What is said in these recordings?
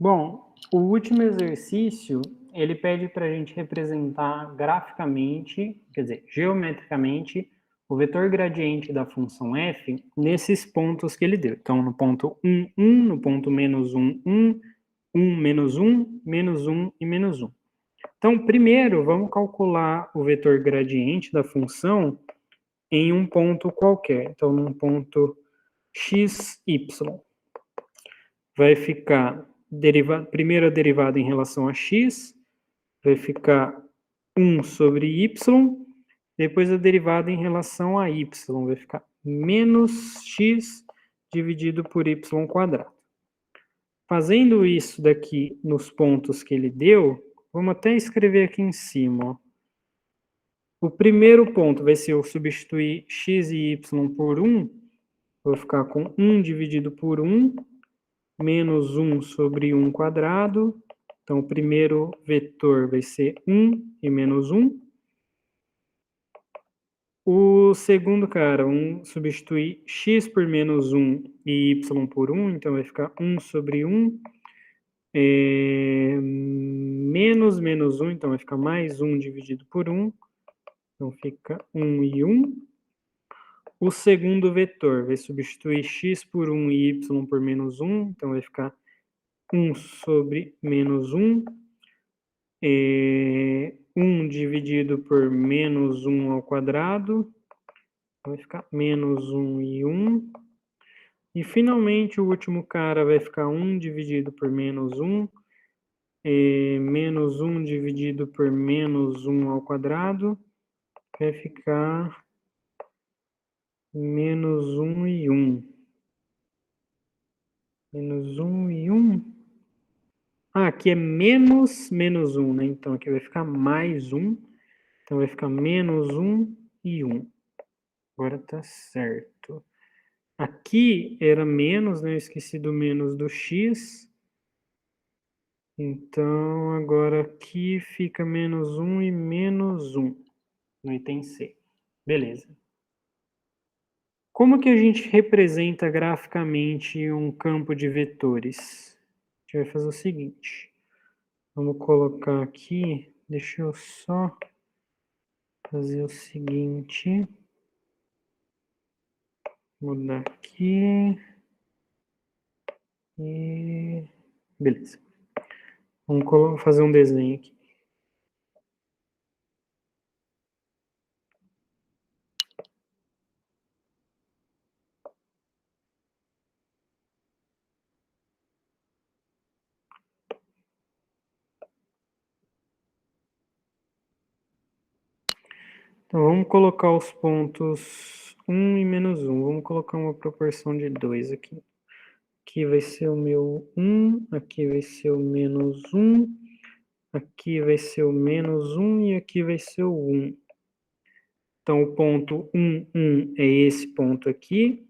Bom, o último exercício, ele pede para a gente representar graficamente, quer dizer, geometricamente, o vetor gradiente da função f nesses pontos que ele deu. Então, no ponto 1, 1, no ponto menos 1, 1, 1, menos 1, menos 1 e menos 1. Então, primeiro, vamos calcular o vetor gradiente da função em um ponto qualquer. Então, num ponto x, y. Vai ficar primeira derivada em relação a x, vai ficar 1 sobre y, depois a derivada em relação a y, vai ficar menos x dividido por y quadrado. Fazendo isso daqui nos pontos que ele deu, vamos até escrever aqui em cima. Ó. O primeiro ponto vai ser eu substituir x e y por 1, vou ficar com 1 dividido por 1, menos 1 sobre 1 quadrado. Então, o primeiro vetor vai ser 1 e menos 1. O segundo, cara, substituir x por menos 1 e y por 1, então vai ficar 1 sobre 1. Menos 1, então vai ficar mais 1 dividido por 1. Então, fica 1 e 1. O segundo vetor vai substituir x por 1 e y por menos 1, então vai ficar 1 sobre menos 1. 1 dividido por menos 1 ao quadrado, vai ficar menos 1 e 1. E, finalmente, o último cara vai ficar 1 dividido por menos 1, menos 1 dividido por menos 1 ao quadrado, vai ficar menos 1 e 1. Menos 1 e 1. Ah, aqui é menos 1, né? Então, aqui vai ficar mais 1. Então, vai ficar menos 1 e 1. Agora tá certo. Aqui era menos, né? Eu esqueci do menos do x. Então, agora aqui fica menos 1 e menos 1 no item C. Beleza. Como que a gente representa graficamente um campo de vetores? A gente vai fazer o seguinte. Vamos colocar aqui, deixa eu só fazer o seguinte. Mudar aqui. E beleza. Vamos fazer um desenho aqui. Então, vamos colocar os pontos 1 e menos 1. Vamos colocar uma proporção de 2 aqui. Aqui vai ser o meu 1, aqui vai ser o menos 1, aqui vai ser o menos 1 e aqui vai ser o 1. Então, o ponto 1, 1 é esse ponto aqui.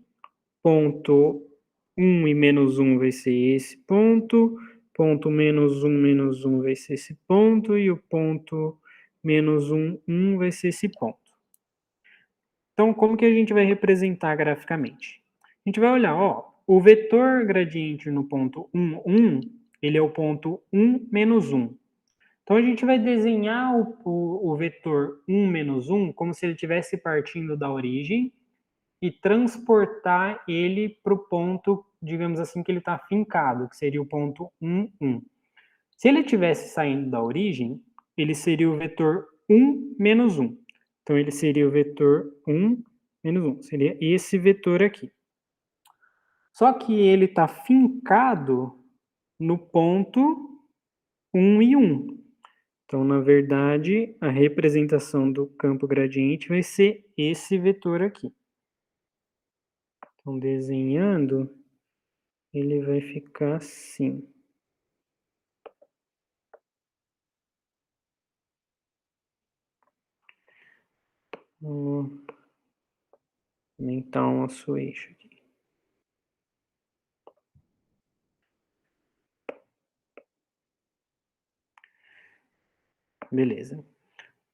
Ponto 1 e menos 1 vai ser esse ponto. Ponto menos 1 vai ser esse ponto. E o ponto menos 1, 1 vai ser esse ponto. Então, como que a gente vai representar graficamente? A gente vai olhar, ó, o vetor gradiente no ponto 1, 1, ele é o ponto 1 menos 1. Então, a gente vai desenhar o vetor 1 menos 1 como se ele estivesse partindo da origem e transportar ele para o ponto, digamos assim, que ele está fincado, que seria o ponto 1, 1. Se ele estivesse saindo da origem, ele seria o vetor 1 menos 1. Então, ele seria o vetor 1 menos 1. Seria esse vetor aqui. Só que ele está fincado no ponto 1 e 1. Então, na verdade, a representação do campo gradiente vai ser esse vetor aqui. Então, desenhando, ele vai ficar assim. Vamos aumentar o nosso eixo aqui. Beleza.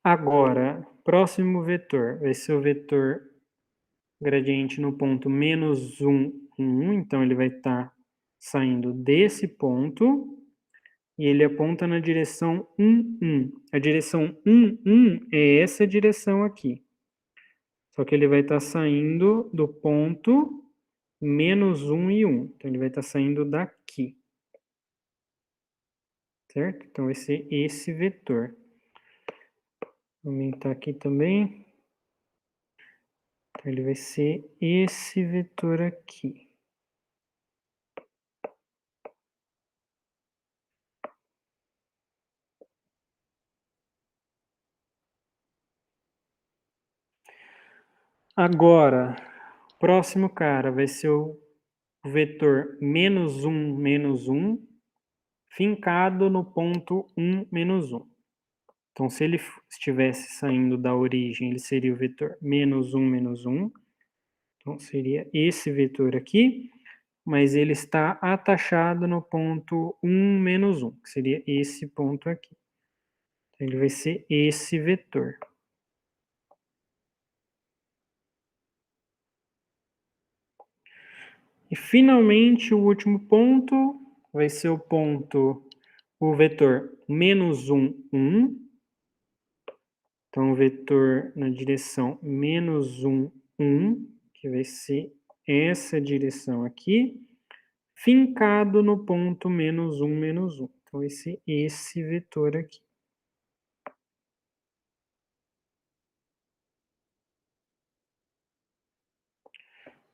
Agora, próximo vetor vai ser o vetor gradiente no ponto menos 1, 1. Então, ele vai estar saindo desse ponto e ele aponta na direção 1, 1. A direção 1, 1 é essa direção aqui. Só que ele vai estar saindo do ponto menos 1 e 1. Então, ele vai estar saindo daqui. Certo? Então, vai ser esse vetor. Vou aumentar aqui também. Então, ele vai ser esse vetor aqui. Agora, próximo cara vai ser o vetor menos 1, fincado no ponto 1, menos 1. Então, se ele estivesse saindo da origem, ele seria o vetor menos 1, menos 1. Então, seria esse vetor aqui, mas ele está atachado no ponto 1, menos 1, que seria esse ponto aqui. Então, ele vai ser esse vetor. E, finalmente, o último ponto vai ser o vetor menos 1, 1. Então, o vetor na direção menos 1, 1, que vai ser essa direção aqui, fincado no ponto menos 1, menos 1. Então, esse vetor aqui.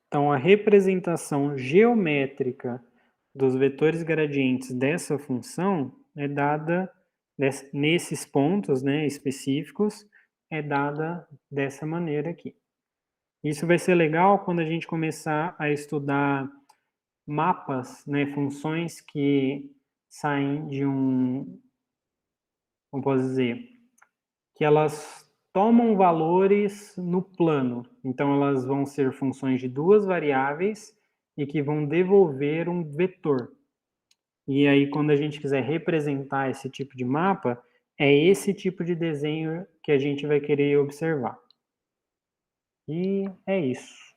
Então, a representação geométrica dos vetores gradientes dessa função é dada nesses pontos, né, específicos, é dada dessa maneira aqui. Isso vai ser legal quando a gente começar a estudar mapas, né, funções que saem de como posso dizer, que elas tomam valores no plano. Então, elas vão ser funções de duas variáveis e que vão devolver um vetor. E aí, quando a gente quiser representar esse tipo de mapa, é esse tipo de desenho que a gente vai querer observar. E é isso.